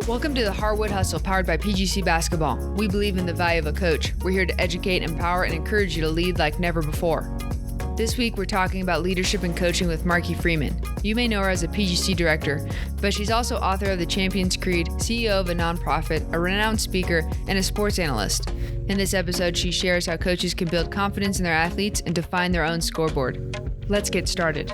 Welcome to the Hardwood Hustle, powered by PGC Basketball. We believe in the value of a coach. We're here to educate, empower, and encourage you to lead like never before. This week, we're talking about leadership and coaching with Marke Freeman. You may know her as a PGC Director, but she's also author of The Champion's Creed, CEO of a nonprofit, a renowned speaker, and a sports analyst. In this episode, she shares how coaches can build confidence in their athletes and define their own scoreboard. Let's get started.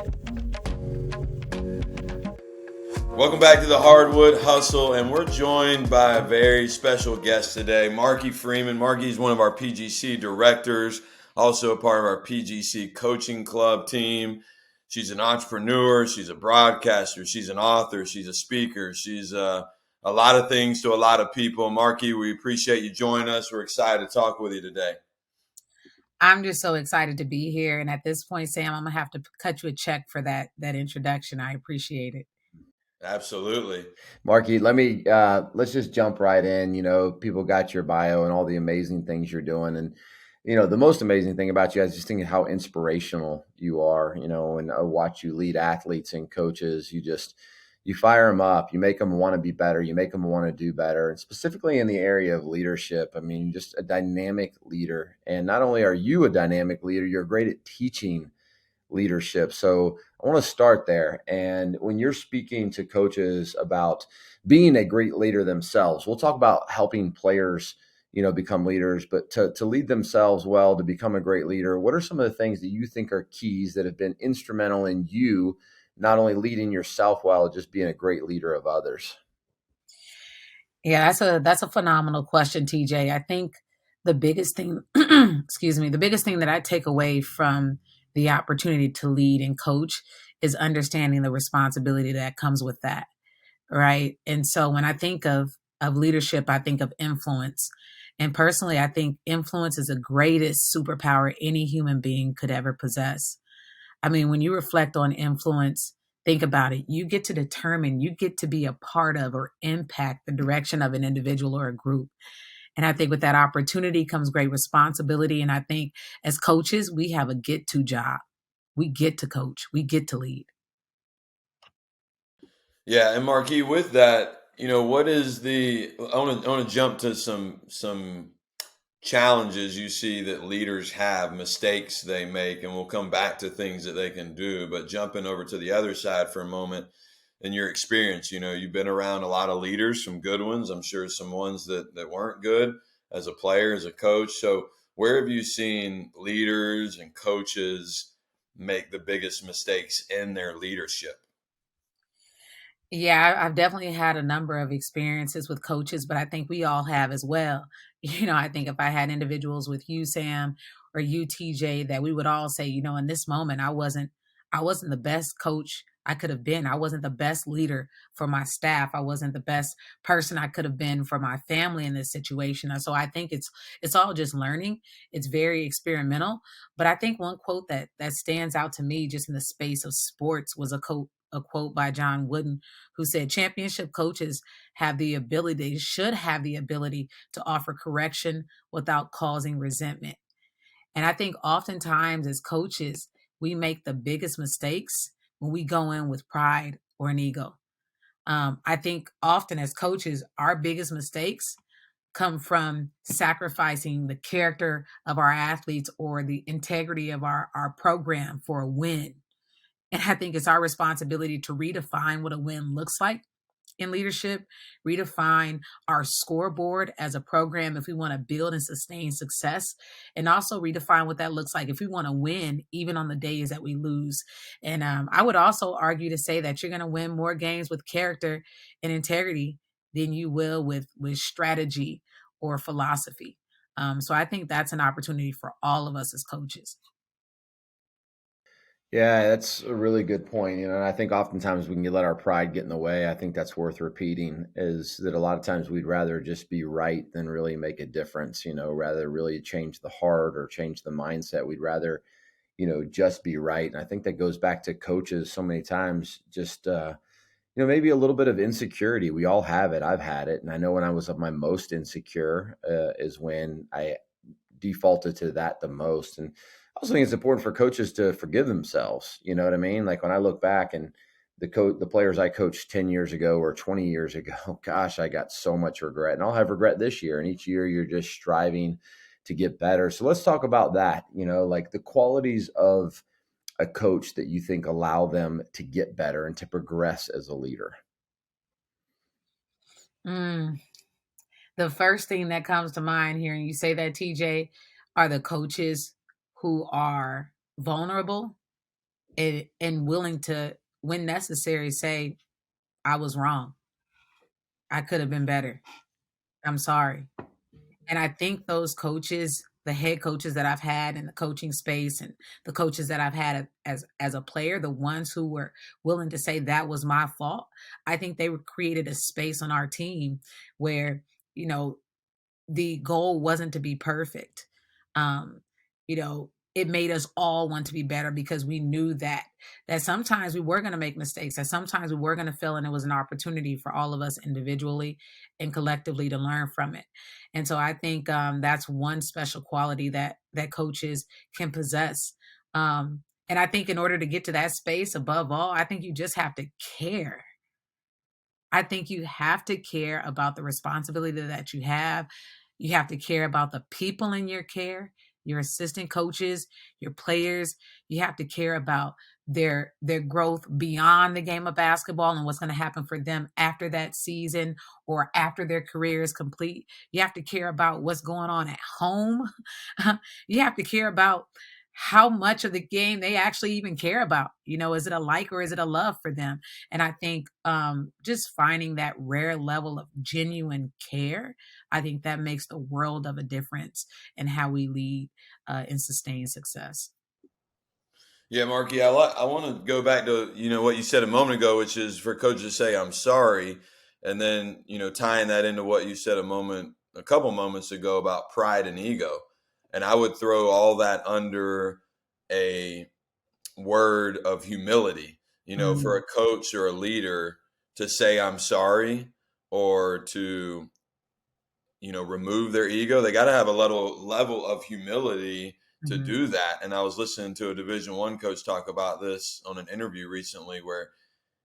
Welcome back to the Hardwood Hustle, and we're joined by a very special guest today, Marke Freeman. Marke is one of our PGC directors, also a part of our PGC Coaching Club team. She's an entrepreneur, she's a broadcaster, she's an author, she's a speaker, she's a lot of things to a lot of people. Marke, we appreciate you joining us. We're excited to talk with you today. I'm just so excited to be here, and at this point, Sam, I'm going to have to cut you a check for that introduction. I appreciate it. Absolutely. Marke, let's just jump right in. You know, people got your bio and all the amazing things you're doing. And, you know, the most amazing thing about you, I was just thinking how inspirational you are, you know, and I watch you lead athletes and coaches. You fire them up, you make them want to be better, you make them want to do better. And specifically in the area of leadership, I mean, just a dynamic leader. And not only are you a dynamic leader, you're great at teaching leadership. So I want to start there. And when you're speaking to coaches about being a great leader themselves, we'll talk about helping players, you know, become leaders, but to lead themselves well, to become a great leader, what are some of the things that you think are keys that have been instrumental in you, not only leading yourself well, just being a great leader of others? Yeah, that's a phenomenal question, TJ. I think the biggest thing, the biggest thing that I take away from the opportunity to lead and coach is understanding the responsibility that comes with that, right? And so when I think of leadership, I think of influence. And personally, I think influence is the greatest superpower any human being could ever possess. I mean, when you reflect on influence, think about it. You get to be a part of or impact the direction of an individual or a group. And I think with that opportunity comes great responsibility. And I think as coaches, we have a get-to job. We get to coach. We get to lead. Yeah, and Marke, with that, you know, I want to jump to some challenges you see that leaders have, mistakes they make, and we'll come back to things that they can do. But jumping over to the other side for a moment, in your experience, you know, you've been around a lot of leaders, some good ones, I'm sure some ones that weren't good as a player, as a coach. So where have you seen leaders and coaches make the biggest mistakes in their leadership? Yeah, I've definitely had a number of experiences with coaches, but I think we all have as well. You know, I think if I had individuals with you, Sam, or you, TJ, that we would all say, you know, in this moment, I wasn't the best coach I could have been. I wasn't the best leader for my staff. I wasn't the best person I could have been for my family in this situation. And so I think it's all just learning. It's very experimental. But I think one quote that stands out to me just in the space of sports was a quote by John Wooden, who said, championship coaches should have the ability to offer correction without causing resentment. And I think oftentimes as coaches, we make the biggest mistakes when we go in with pride or an ego. I think often as coaches, our biggest mistakes come from sacrificing the character of our athletes or the integrity of our program for a win. And I think it's our responsibility to redefine what a win looks like in leadership, redefine our scoreboard as a program if we want to build and sustain success, and also redefine what that looks like if we want to win, even on the days that we lose. And I would also argue to say that you're going to win more games with character and integrity than you will with strategy or philosophy. So I think that's an opportunity for all of us as coaches. Yeah, that's a really good point. You know, and I think oftentimes we can let our pride get in the way. I think that's worth repeating, is that a lot of times we'd rather just be right than really make a difference, you know, rather really change the heart or change the mindset. We'd rather, you know, just be right. And I think that goes back to coaches so many times, just, you know, maybe a little bit of insecurity. We all have it. I've had it. And I know when I was at my most insecure is when I defaulted to that the most. And I also think it's important for coaches to forgive themselves. You know what I mean? Like when I look back and the players I coached 10 years ago or 20 years ago, gosh, I got so much regret, and I'll have regret this year. And each year you're just striving to get better. So let's talk about that, like the qualities of a coach that you think allow them to get better and to progress as a leader. The first thing that comes to mind hearing you say that, TJ, are the coaches who are vulnerable and willing to, when necessary, say, I was wrong. I could have been better. I'm sorry. And I think those coaches, the head coaches that I've had in the coaching space and the coaches that I've had as a player, the ones who were willing to say that was my fault, I think they created a space on our team where, the goal wasn't to be perfect. Um, it made us all want to be better because we knew that sometimes we were going to make mistakes, that sometimes we were going to fail, and it was an opportunity for all of us individually and collectively to learn from it. And so I think that's one special quality that coaches can possess. And I think in order to get to that space, above all, I think you just have to care. I think you have to care about the responsibility that you have. You have to care about the people in your care, your assistant coaches, your players. You have to care about their growth beyond the game of basketball and what's going to happen for them after that season or after their career is complete. You have to care about what's going on at home. You have to care about how much of the game they actually even care about. Is it a like or is it a love for them? And I think just finding that rare level of genuine care, I think that makes the world of a difference in how we lead and sustain success. Yeah, Marky, I want to go back to what you said a moment ago, which is for coaches to say I'm sorry, and then tying that into what you said a couple moments ago about pride and ego. And I would throw all that under a word of humility, for a coach or a leader to say, I'm sorry, or to, remove their ego. They got to have a level of humility to do that. And I was listening to a Division I coach talk about this on an interview recently where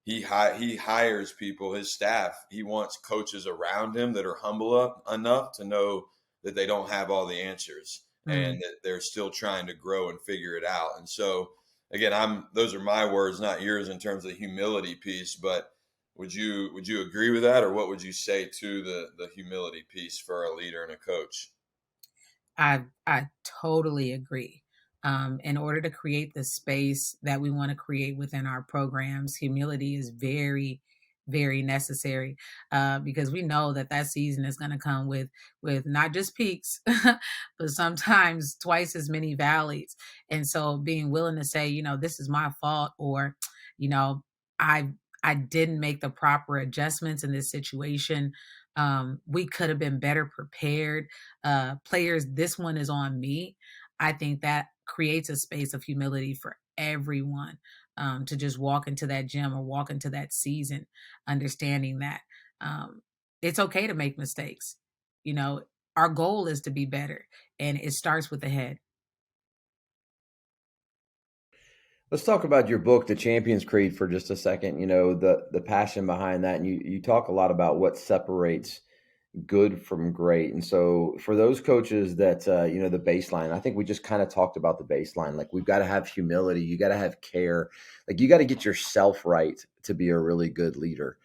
he hires people, his staff. He wants coaches around him that are humble enough to know that they don't have all the answers and that they're still trying to grow and figure it out. And so, again, those are my words, not yours, in terms of the humility piece. But would you agree with that, or what would you say to the humility piece for a leader and a coach? I totally agree. In order to create the space that we want to create within our programs, humility is very, very necessary because we know that season is going to come with not just peaks, but sometimes twice as many valleys. And so being willing to say, this is my fault, or, I didn't make the proper adjustments in this situation. We could have been better prepared. Players, this one is on me. I think that creates a space of humility for everyone to just walk into that gym or walk into that season, understanding that it's okay to make mistakes. Our goal is to be better, and it starts with the head. Let's talk about your book, The Champion's Creed, for just a second. The passion behind that, and you talk a lot about what separates good from great. And so for those coaches that, the baseline, I think we just kind of talked about the baseline. Like, we've got to have humility. You got to have care. Like, you got to get yourself right to be a really good leader.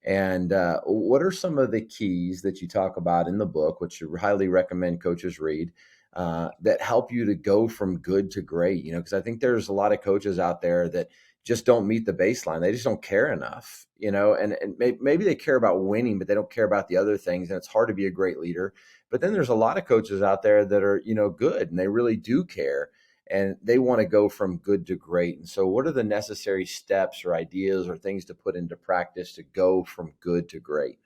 And what are some of the keys that you talk about in the book, which you highly recommend coaches read, that help you to go from good to great? Because I think there's a lot of coaches out there that just don't meet the baseline. They just don't care enough, and maybe they care about winning, but they don't care about the other things. And it's hard to be a great leader. But then there's a lot of coaches out there that are, good, and they really do care, and they want to go from good to great. And so what are the necessary steps or ideas or things to put into practice to go from good to great?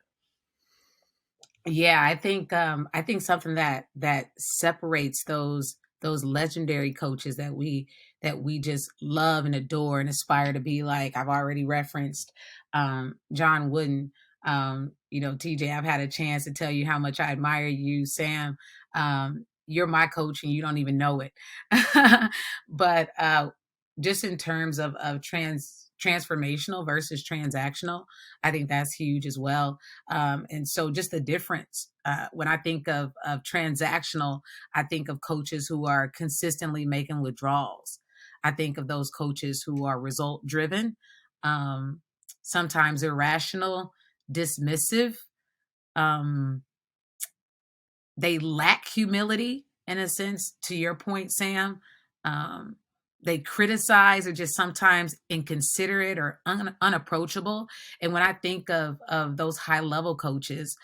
Yeah, I think something that separates those legendary coaches that we just love and adore and aspire to be like. I've already referenced John Wooden. TJ, I've had a chance to tell you how much I admire you, Sam. You're my coach and you don't even know it. But just in terms of transformational versus transactional. I think that's huge as well. And so just the difference, when I think of transactional, I think of coaches who are consistently making withdrawals. I think of those coaches who are result driven, sometimes irrational, dismissive. Um, they lack humility in a sense, to your point, Sam. Um, they criticize or just sometimes inconsiderate or unapproachable. And when I think of those high level coaches,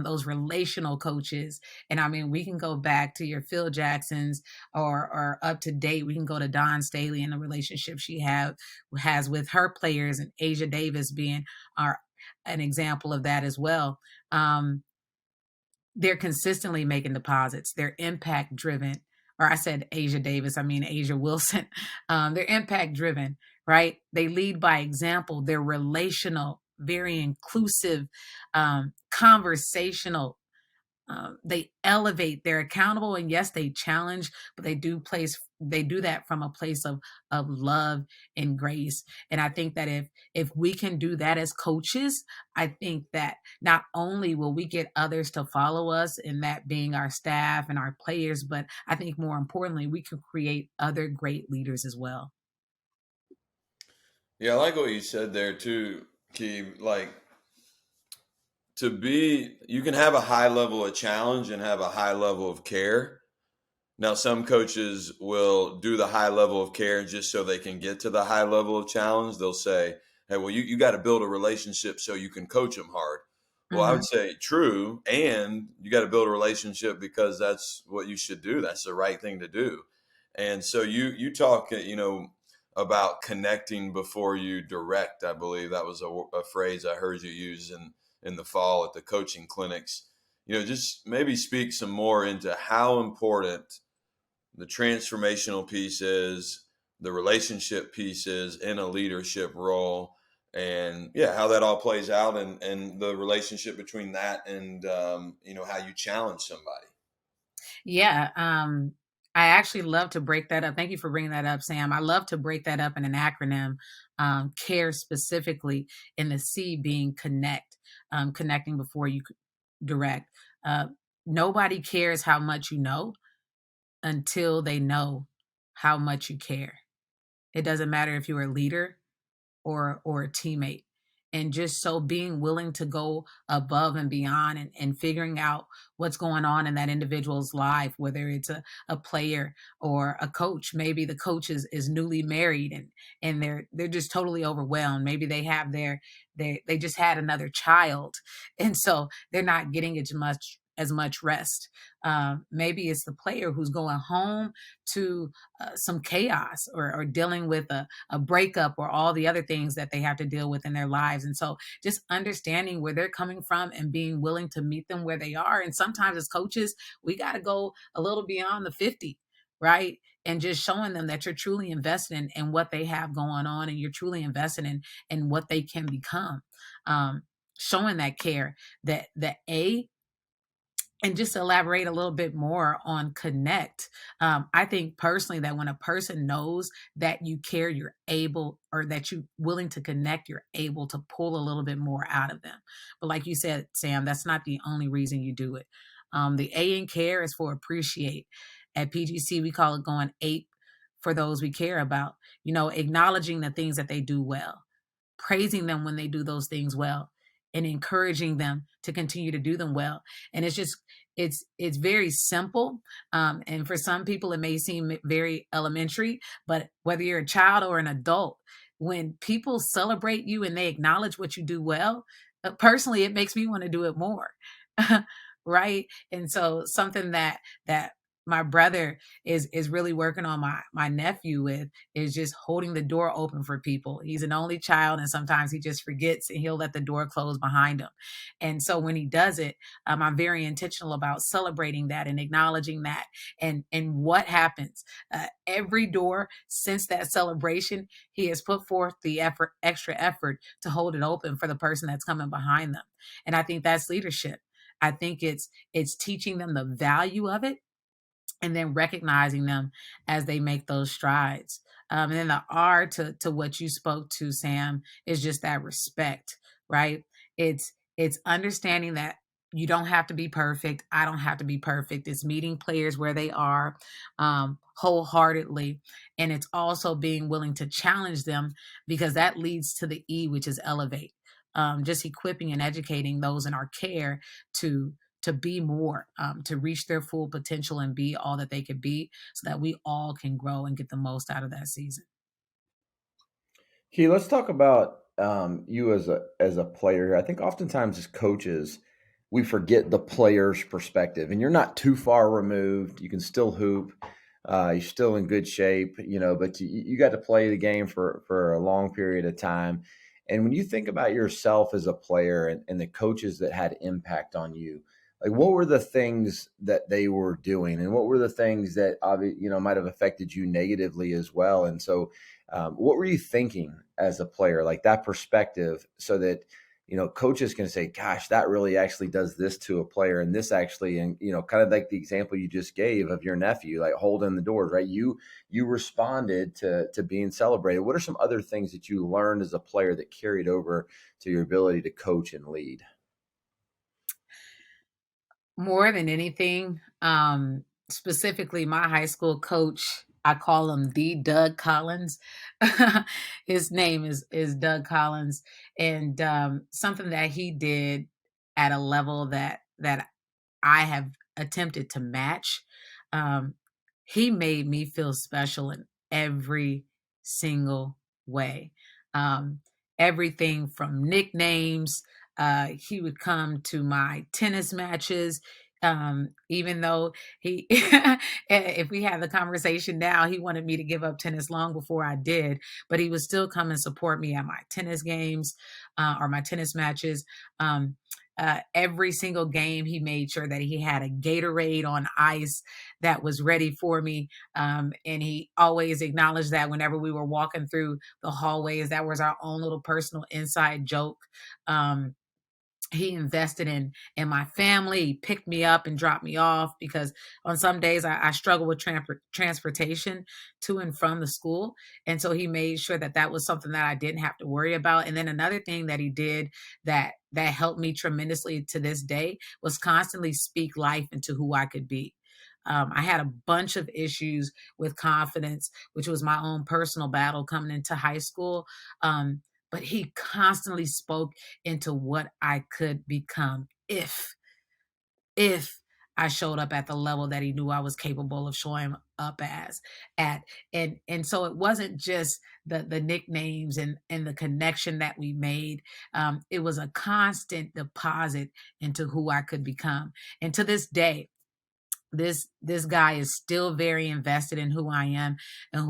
those relational coaches, and I mean, we can go back to your Phil Jacksons or up to date. We can go to Dawn Staley and the relationship she has with her players, and Asia Davis being an example of that as well. They're consistently making deposits. They're impact driven. Or I said Asia Davis, I mean Asia Wilson. They're impact driven, right? They lead by example. They're relational, very inclusive, conversational. They elevate. They're accountable, and yes, they challenge, but they do that from a place of love and grace. And I think that if we can do that as coaches, I think that not only will we get others to follow us, and that being our staff and our players, but I think more importantly, we can create other great leaders as well. Yeah, I like what you said there too, Key. Like, you can have a high level of challenge and have a high level of care. Now, some coaches will do the high level of care just so they can get to the high level of challenge. They'll say, hey, well, you got to build a relationship so you can coach them hard. Well, I would say true. And you got to build a relationship because that's what you should do. That's the right thing to do. And so you talk, about connecting before you direct. I believe that was a phrase I heard you use in the fall at the coaching clinics. Just maybe speak some more into how important the transformational piece is, the relationship piece is in a leadership role, and how that all plays out, and the relationship between that and how you challenge somebody. Yeah. I actually love to break that up. Thank you for bringing that up, Sam. I love to break that up in an acronym, CARE specifically, in the C being connect, connecting before you direct. Nobody cares how much you know until they know how much you care. It doesn't matter if you're a leader or a teammate. And just so being willing to go above and beyond, and figuring out what's going on in that individual's life, whether it's a player or a coach. Maybe the coach is newly married, and they're just totally overwhelmed. Maybe they just had another child, and so they're not getting as much rest. Maybe it's the player who's going home to some chaos, or dealing with a breakup, or all the other things that they have to deal with in their lives. And so just understanding where they're coming from and being willing to meet them where they are. And sometimes as coaches, we got to go a little beyond the 50, right? And just showing them that you're truly invested in what they have going on, and you're truly invested in what they can become. Showing that care, that and just elaborate a little bit more on connect. I think personally that when a person knows that you care, you're able, or that you're willing to connect, you're able to pull a little bit more out of them. But like you said, Sam, that's not the only reason you do it. The A in care is for appreciate. At PGC, we call it going ape for those we care about, acknowledging the things that they do well, praising them when they do those things well, and encouraging them to continue to do them well. And it's very simple. And for some people, it may seem very elementary, but whether you're a child or an adult, when people celebrate you and they acknowledge what you do well, personally, it makes me want to do it more. Right. And so something that my brother is really working on my nephew with is just holding the door open for people. He's an only child, and sometimes he just forgets, and he'll let the door close behind him. And so when he does it, I'm very intentional about celebrating that and acknowledging that. And what happens every door since that celebration, he has put forth the extra effort to hold it open for the person that's coming behind them. And I think that's leadership. I think it's teaching them the value of it, and then recognizing them as they make those strides. And then the R to what you spoke to, Sam, is just that respect, right? It's understanding that you don't have to be perfect. I don't have to be perfect. It's meeting players where they are, wholeheartedly. And it's also being willing to challenge them, because that leads to the E, which is elevate. Just equipping and educating those in our care to be more, to reach their full potential and be all that they could be, so that we all can grow and get the most out of that season. Key, let's talk about you as a player. I think oftentimes as coaches, we forget the player's perspective, and you're not too far removed. You can still hoop. You're still in good shape, but you got to play the game for a long period of time. And when you think about yourself as a player and the coaches that had impact on you, like what were the things that they were doing, and what were the things that might have affected you negatively as well? And so, what were you thinking as a player, like that perspective, so that coaches can say, gosh, that really actually does this to a player, and this actually, and kind of like the example you just gave of your nephew, like holding the doors, right? You responded to being celebrated. What are some other things that you learned as a player that carried over to your ability to coach and lead? More than anything, specifically my high school coach, I call him the Doug Collins. His name is Doug Collins, and something that he did at a level that I have attempted to match. Um, he made me feel special in every single way. Um, Everything from nicknames. He would come to my tennis matches. Even though he, if we had the conversation now, he wanted me to give up tennis long before I did, but he would still come and support me at my tennis games, or my tennis matches. Every single game, he made sure that he had a Gatorade on ice that was ready for me. And he always acknowledged that whenever we were walking through the hallways, that was our own little personal inside joke. He invested in my family. He picked me up and dropped me off, because on some days I struggle with transportation to and from the school. And so he made sure that that was something that I didn't have to worry about. And then another thing that he did that helped me tremendously to this day was constantly speak life into who I could be. I had a bunch of issues with confidence, which was my own personal battle coming into high school. But he constantly spoke into what I could become if I showed up at the level that he knew I was capable of showing up at. And so it wasn't just the nicknames and the connection that we made. It was a constant deposit into who I could become. And to this day, this guy is still very invested in who I am and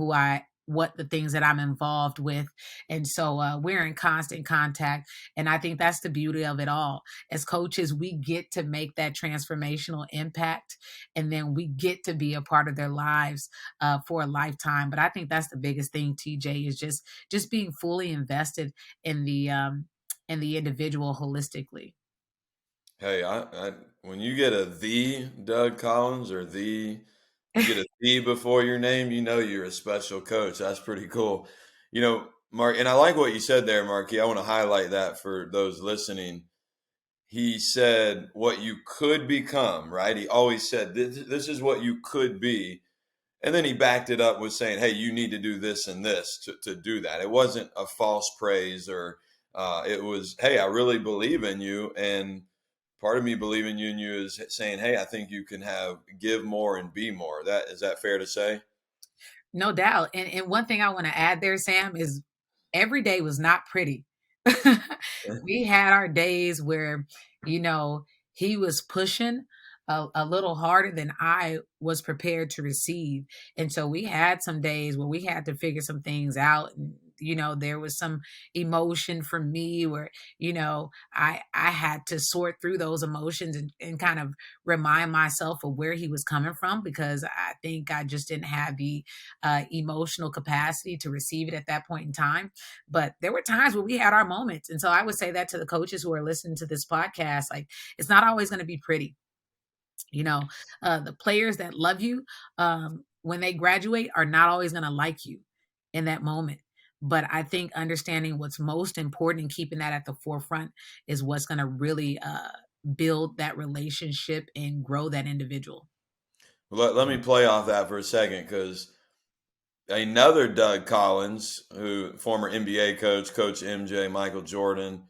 what the things that I'm involved with. And so we're in constant contact. And I think that's the beauty of it all. As coaches, we get to make that transformational impact, and then we get to be a part of their lives for a lifetime. But I think that's the biggest thing, TJ, is just being fully invested in the individual holistically. Hey, when you get the Doug Collins, or you get a the before your name, you're a special coach. That's pretty cool. Mark, and I like what you said there, Marky. I want to highlight that for those listening. He said what you could become, right? He always said, this is what you could be. And then he backed it up with saying, hey, you need to do this and this to do that. It wasn't a false praise, or it was, hey, I really believe in you. And part of me believing in you is saying, hey, I think you can give more and be more. Is that fair to say? No doubt. And one thing I want to add there, Sam, is every day was not pretty. We had our days where, you know, he was pushing a little harder than I was prepared to receive. And so we had some days where we had to figure some things out. And, there was some emotion for me where, I had to sort through those emotions and kind of remind myself of where he was coming from, because I think I just didn't have the emotional capacity to receive it at that point in time. But there were times where we had our moments. And so I would say that to the coaches who are listening to this podcast, like, it's not always going to be pretty. The players that love you when they graduate are not always going to like you. in that moment. But I think understanding what's most important and keeping that at the forefront is what's going to really build that relationship and grow that individual. Let me play off that for a second, because another Doug Collins, who former NBA coach, Coach MJ, Michael Jordan,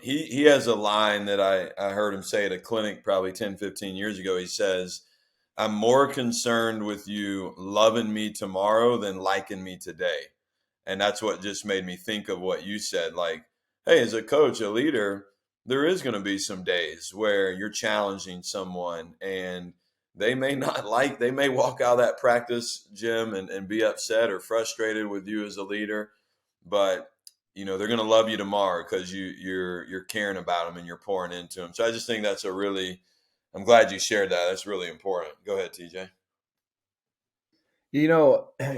he has a line that I heard him say at a clinic probably 10, 15 years ago. He says, "I'm more concerned with you loving me tomorrow than liking me today." And that's what just made me think of what you said. Like, hey, as a coach, a leader, there is going to be some days where you're challenging someone and they may walk out of that practice gym and be upset or frustrated with you as a leader, but they're going to love you tomorrow because you're caring about them and you're pouring into them. So I just think I'm glad you shared that. That's really important. Go ahead, TJ.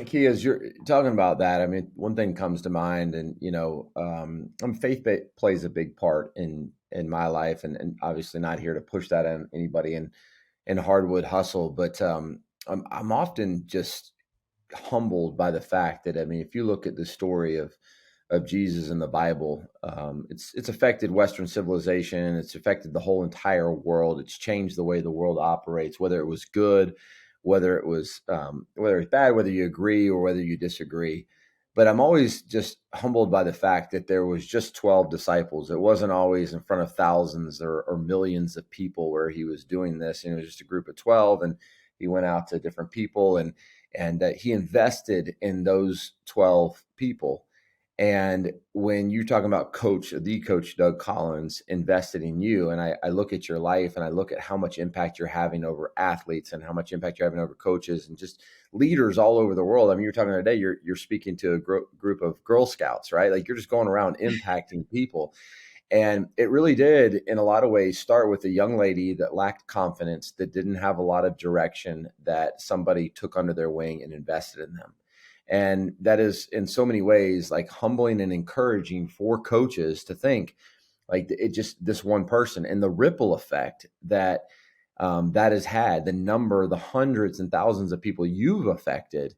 Key, as you're talking about that, I mean, one thing comes to mind, and faith plays a big part in my life, and obviously not here to push that on anybody in Hardwood hustle, but I'm often just humbled by the fact that, I mean, if you look at the story of Jesus in the Bible, it's affected Western civilization. It's affected the whole entire world. It's changed the way the world operates, whether it was good, whether it was bad, whether you agree or whether you disagree. But I'm always just humbled by the fact that there was just 12 disciples. It wasn't always in front of thousands or millions of people where he was doing this. It was just a group of 12, and he went out to different people, and he invested in those 12 people. And when you're talking about the coach Doug Collins invested in you, and I look at your life and I look at how much impact you're having over athletes and how much impact you're having over coaches and just leaders all over the world. I mean, you're talking today, you're speaking to a group of Girl Scouts, right? Like, you're just going around impacting people. And it really did, in a lot of ways, start with a young lady that lacked confidence, that didn't have a lot of direction, that somebody took under their wing and invested in them. And that is, in so many ways, like humbling and encouraging for coaches to think like it just this one person, and the ripple effect that that has had, the hundreds and thousands of people you've affected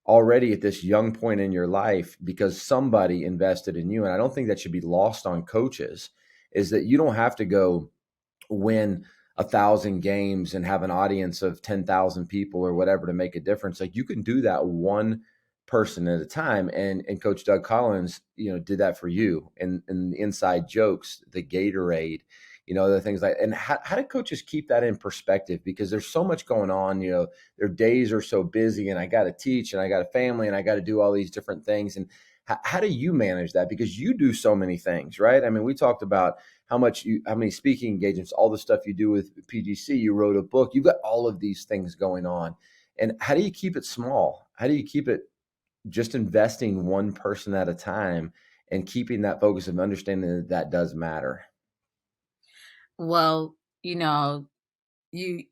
already at this young point in your life because somebody invested in you. And I don't think that should be lost on coaches, is that you don't have to go win 1,000 games and have an audience of 10,000 people or whatever to make a difference. Like, you can do that one person at a time. And Coach Doug Collins, did that for you. And the inside jokes, the Gatorade, the things like, and how do coaches keep that in perspective? Because there's so much going on, their days are so busy, and I got to teach, and I got a family, and I got to do all these different things. And how do you manage that? Because you do so many things, right? I mean, we talked about how many speaking engagements, all the stuff you do with PGC, you wrote a book, you've got all of these things going on. And how do you keep it small? How do you keep it just investing one person at a time and keeping that focus of understanding that does matter? Well, you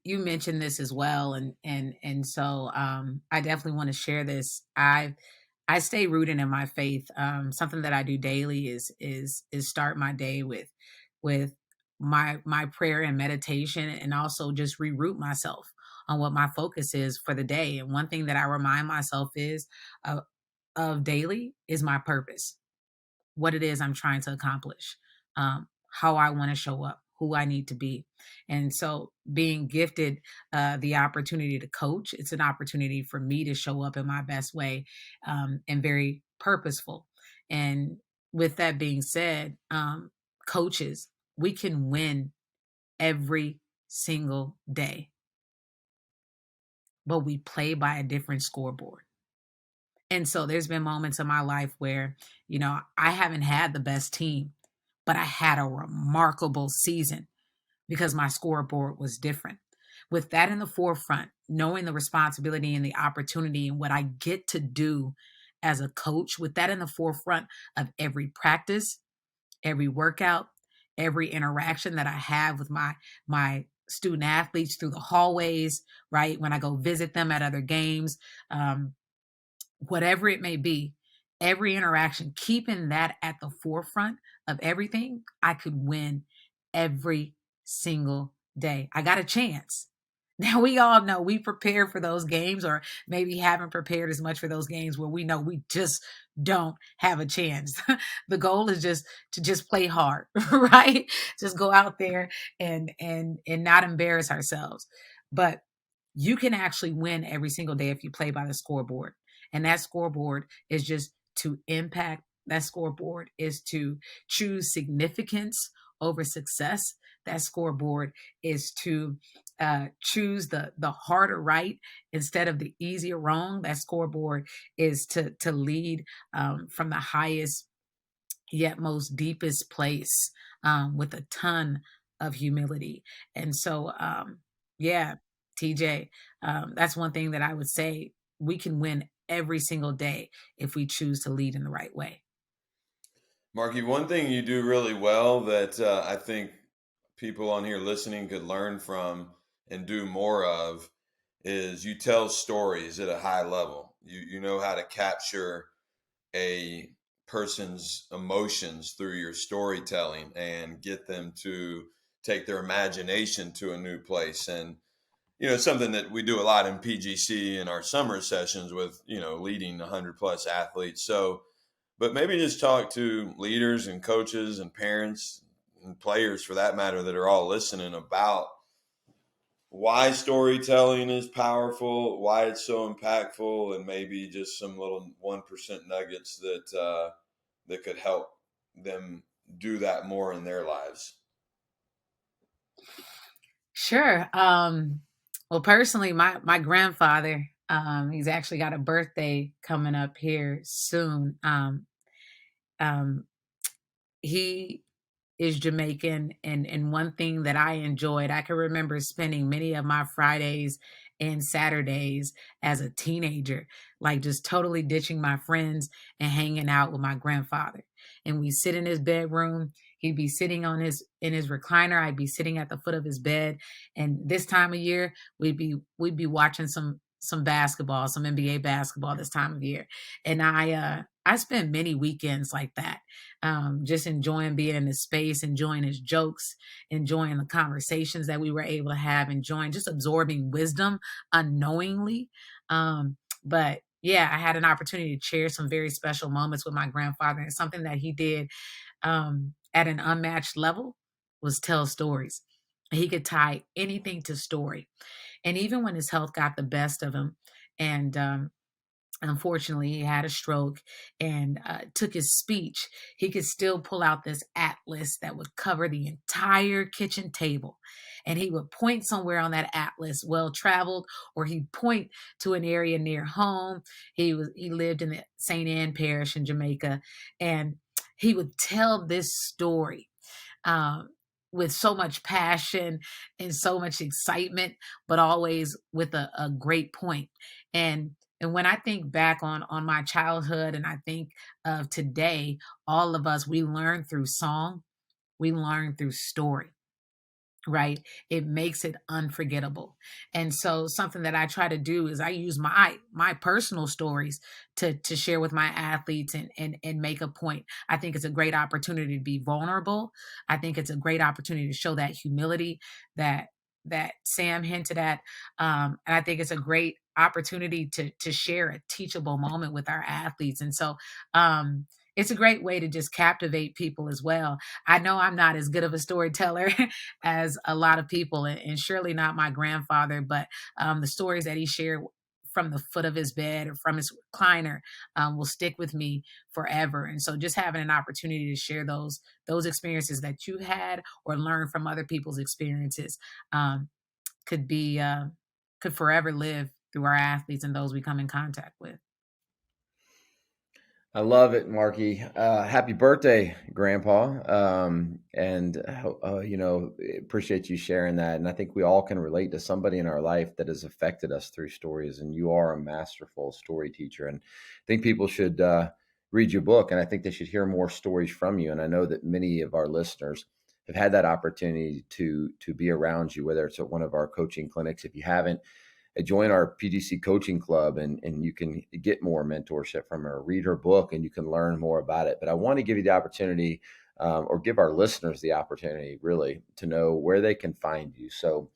mentioned this as well, and so I definitely want to share this. I stay rooted in my faith. Something that I do daily is start my day with my prayer and meditation, and also just reroute myself on what my focus is for the day. And one thing that I remind myself is of daily is my purpose, what it is I'm trying to accomplish, how I want to show up, who I need to be. And so being gifted the opportunity to coach, it's an opportunity for me to show up in my best way, and very purposeful. And with that being said, coaches, we can win every single day, but we play by a different scoreboard. And so there's been moments in my life where, I haven't had the best team, but I had a remarkable season because my scoreboard was different. With that in the forefront, knowing the responsibility and the opportunity and what I get to do as a coach, with that in the forefront of every practice, every workout, every interaction that I have with my student athletes through the hallways, right? When I go visit them at other games, whatever it may be, every interaction, keeping that at the forefront of everything, I could win every single day. I got a chance. Now, we all know we prepare for those games, or maybe haven't prepared as much for those games where we know we just don't have a chance. The goal is just to just play hard, right? Just go out there and not embarrass ourselves. But you can actually win every single day if you play by the scoreboard. And that scoreboard is just to impact. That scoreboard is to choose significance over success. That scoreboard is to choose the harder right instead of the easier wrong. That scoreboard is to lead from the highest yet most deepest place, with a ton of humility. And so, yeah, TJ, that's one thing that I would say: we can win every single day if we choose to lead in the right way. Marky, one thing you do really well that I think people on here listening could learn from and do more of is you tell stories at a high level. You know how to capture a person's emotions through your storytelling and get them to take their imagination to a new place. And it's something that we do a lot in PGC in our summer sessions with leading 100 plus athletes. So but maybe just talk to leaders and coaches and parents and players, for that matter, that are all listening about why storytelling is powerful, why it's so impactful, and maybe just some little 1% nuggets that could help them do that more in their lives. Sure. Well, personally, my grandfather, he's actually got a birthday coming up here soon. He is Jamaican, and one thing that I enjoyed, I can remember spending many of my Fridays and Saturdays as a teenager, like just totally ditching my friends and hanging out with my grandfather. And we sit in his bedroom. He'd be sitting in his recliner. I'd be sitting at the foot of his bed. And this time of year, we'd be watching some basketball, some NBA basketball this time of year. And I spent many weekends like that, just enjoying being in his space, enjoying his jokes, enjoying the conversations that we were able to have, enjoying just absorbing wisdom unknowingly. But yeah, I had an opportunity to share some very special moments with my grandfather, and something that he did at an unmatched level was tell stories. He could tie anything to story. And even when his health got the best of him, and unfortunately, he had a stroke and took his speech. He could still pull out this atlas that would cover the entire kitchen table. And he would point somewhere on that atlas, well traveled, or he'd point to an area near home. He lived in the St. Ann Parish in Jamaica. And he would tell this story um, with so much passion and so much excitement, but always with a great point. And when I think back on my childhood, and I think of today, all of us, we learn through song, we learn through story, right? It makes it unforgettable. And so something that I try to do is I use my personal stories to share with my athletes and make a point. I think it's a great opportunity to be vulnerable. I think it's a great opportunity to show that humility that Sam hinted at. And I think it's a great opportunity to share a teachable moment with our athletes. And so it's a great way to just captivate people as well. I know I'm not as good of a storyteller as a lot of people, and surely not my grandfather, but the stories that he shared from the foot of his bed or from his recliner will stick with me forever. And so just having an opportunity to share those experiences that you had, or learn from other people's experiences, could be could forever live through our athletes and those we come in contact with. I love it, Marky. Happy birthday, Grandpa. Appreciate you sharing that. And I think we all can relate to somebody in our life that has affected us through stories. And you are a masterful story teacher. And I think people should read your book, and I think they should hear more stories from you. And I know that many of our listeners have had that opportunity to be around you, whether it's at one of our coaching clinics. If you haven't, join our PGC Coaching Club, and you can get more mentorship from her, read her book, and you can learn more about it. But I want to give you the opportunity, or give our listeners the opportunity, really, to know where they can find you. So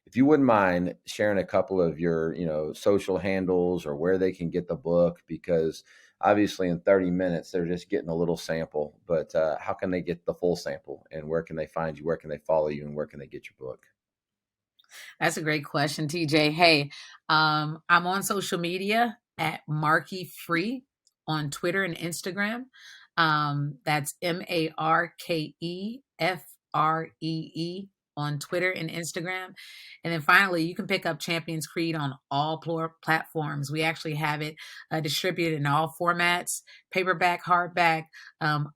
if you wouldn't mind sharing a couple of your, social handles or where they can get the book, because obviously in 30 minutes, they're just getting a little sample, but how can they get the full sample, and where can they find you? Where can they follow you, and where can they get your book? That's a great question, TJ. Hey, I'm on social media at Marke Free on Twitter and Instagram. That's MarkeFree on Twitter and Instagram. And then finally, you can pick up Champions Creed on all platforms. We actually have it distributed in all formats: paperback, hardback,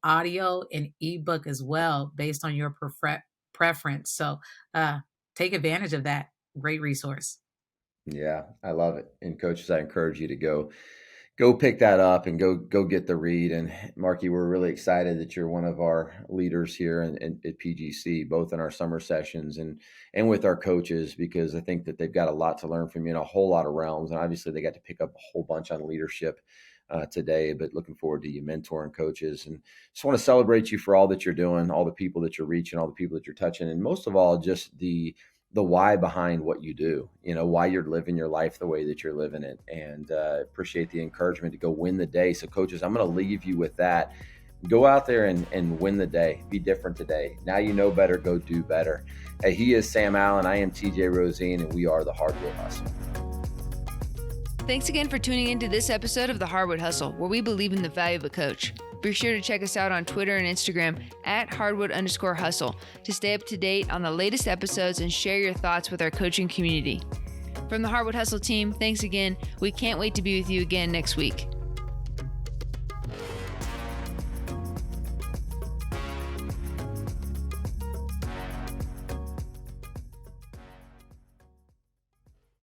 audio, and ebook as well, based on your preference. So take advantage of that. Great resource. Yeah, I love it. And coaches, I encourage you to go pick that up and go get the read. And Marky, we're really excited that you're one of our leaders here at PGC, both in our summer sessions and with our coaches, because I think that they've got a lot to learn from you in a whole lot of realms. And obviously they got to pick up a whole bunch on leadership today, but looking forward to you mentoring coaches, and just want to celebrate you for all that you're doing, all the people that you're reaching, all the people that you're touching, and most of all, just the why behind what you do, why you're living your life the way that you're living it. And appreciate the encouragement to go win the day. So coaches, I'm going to leave you with that. Go out there and win the day. Be different today. Now you know better, go do better. Hey, he is Sam Allen. I am TJ Rosine, and we are the Hardwood Hustle. Thanks again for tuning into this episode of the Hardwood Hustle, where we believe in the value of a coach. Be sure to check us out on Twitter and Instagram at Hardwood_hustle to stay up to date on the latest episodes and share your thoughts with our coaching community. From the Hardwood Hustle team, thanks again. We can't wait to be with you again next week.